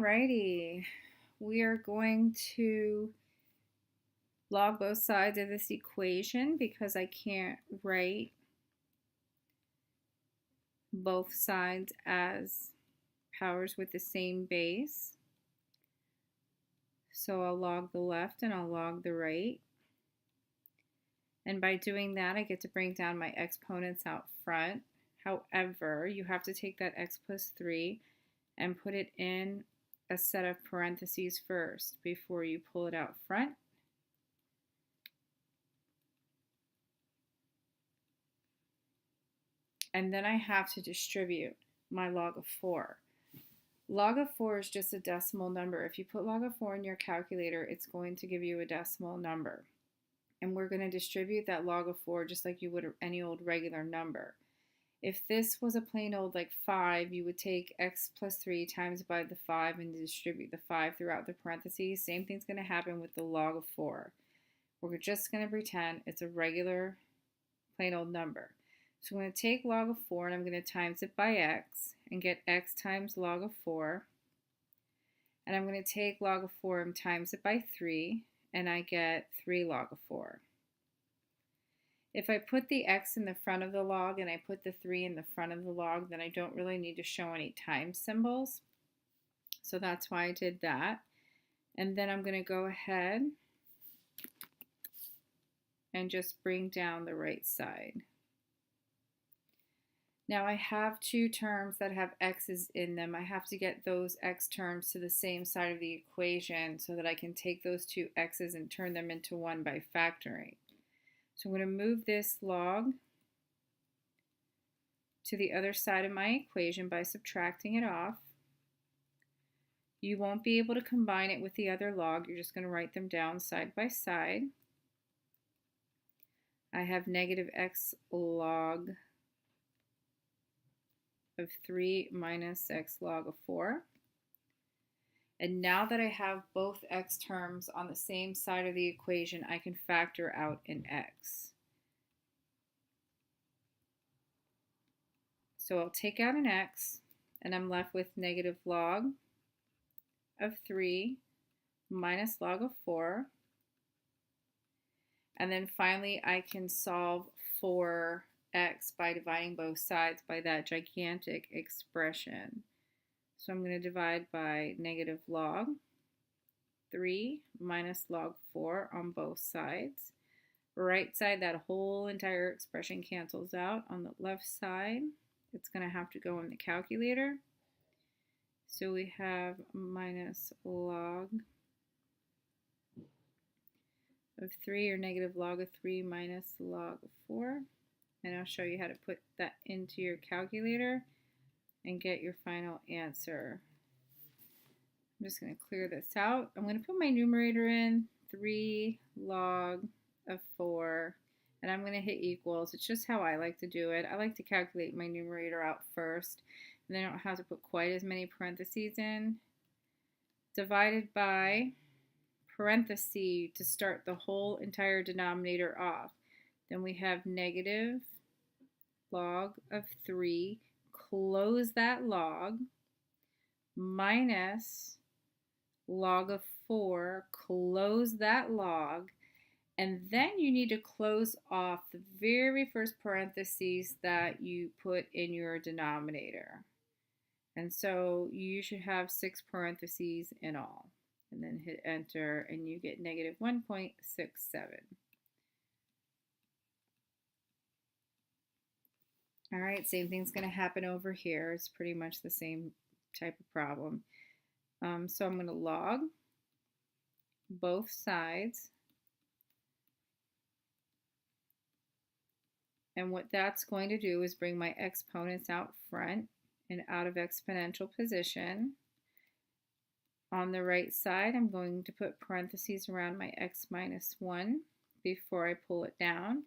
Alrighty, we are going to log both sides of this equation because I can't write both sides as powers with the same base. So I'll log the left and I'll log the right. And by doing that, I get to bring down my exponents out front. However, you have to take that x plus 3 and put it in a set of parentheses first before you pull it out front. And then I have to distribute my log of 4. Log of 4 is just a decimal number. If you put log of 4 in your calculator, it's going to give you a decimal number. And we're going to distribute that log of 4 just like you would any old regular number. If this was a plain old like 5, you would take x plus 3 times by the 5 and distribute the 5 throughout the parentheses. Same thing's going to happen with the log of 4. We're just going to pretend it's a regular plain old number. So I'm going to take log of 4 and I'm going to times it by x and get x times log of 4. And I'm going to take log of 4 and times it by 3 and I get 3 log of 4. If I put the x in the front of the log and I put the 3 in the front of the log, then I don't really need to show any times symbols. So that's why I did that. And then I'm going to go ahead and just bring down the right side. Now I have two terms that have x's in them. I have to get those x terms to the same side of the equation so that I can take those two x's and turn them into 1 by factoring. So I'm going to move this log to the other side of my equation by subtracting it off. You won't be able to combine it with the other log. You're just going to write them down side by side. I have negative x log of 3 minus x log of 4. And now that I have both x terms on the same side of the equation, I can factor out an x. So I'll take out an x, and I'm left with negative log of 3 minus log of 4. And then finally, I can solve for x by dividing both sides by that gigantic expression. So I'm going to divide by negative log 3 minus log 4 on both sides. Right side, that whole entire expression cancels out. On the left side, it's going to have to go in the calculator. So we have minus log of 3 or negative log of 3 minus log of 4. And I'll show you how to put that into your calculator and get your final answer. I'm just going to clear this out. I'm going to put my numerator in, 3 log of 4, and I'm going to hit equals. It's just how I like to do it. I like to calculate my numerator out first, and then I don't have to put quite as many parentheses in. Divided by parenthesis to start the whole entire denominator off. Then we have negative log of 3, close that log, minus log of 4, close that log, and then you need to close off the very first parentheses that you put in your denominator. And so you should have 6 parentheses in all. And then hit enter and you get negative 1.67. All right, same thing's going to happen over here. It's pretty much the same type of problem. So I'm going to log both sides. And what that's going to do is bring my exponents out front and out of exponential position. On the right side, I'm going to put parentheses around my x minus 1 before I pull it down.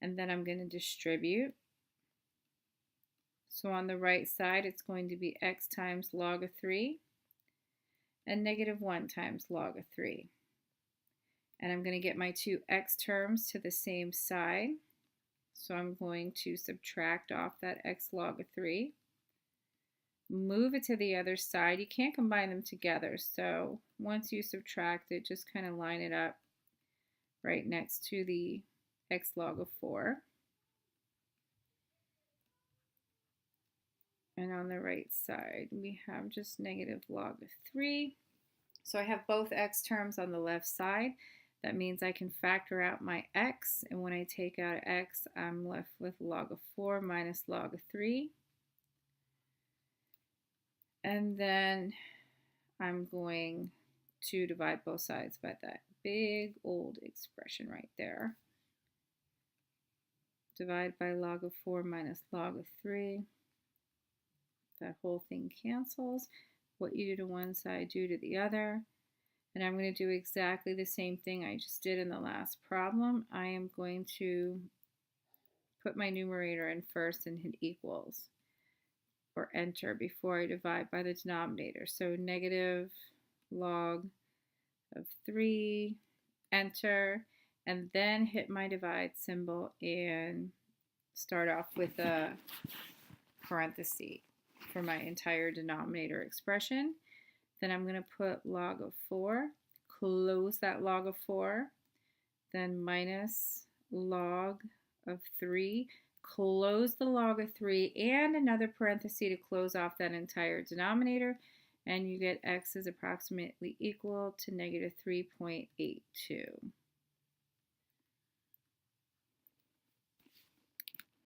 And then I'm going to distribute. So on the right side, it's going to be x times log of 3 and negative 1 times log of 3. And I'm going to get my two x terms to the same side. So I'm going to subtract off that x log of 3. move it to the other side. You can't combine them together, so once you subtract it, just kind of line it up right next to the x log of 4. And on the right side, we have just negative log of 3. So I have both x terms on the left side. That means I can factor out my x, and when I take out x, I'm left with log of 4 minus log of 3. And then I'm going to divide both sides by that big old expression right there. Divide by log of 4 minus log of 3. That whole thing cancels. What you do to one side, do to the other. And I'm going to do exactly the same thing I just did in the last problem. I am going to put my numerator in first and hit equals or enter before I divide by the denominator. So negative log of 3, enter, and then hit my divide symbol and start off with a parenthesis for my entire denominator expression. Then I'm going to put log of 4, close that log of 4, then minus log of 3, close the log of 3, and another parenthesis to close off that entire denominator, and you get x is approximately equal to negative 3.82.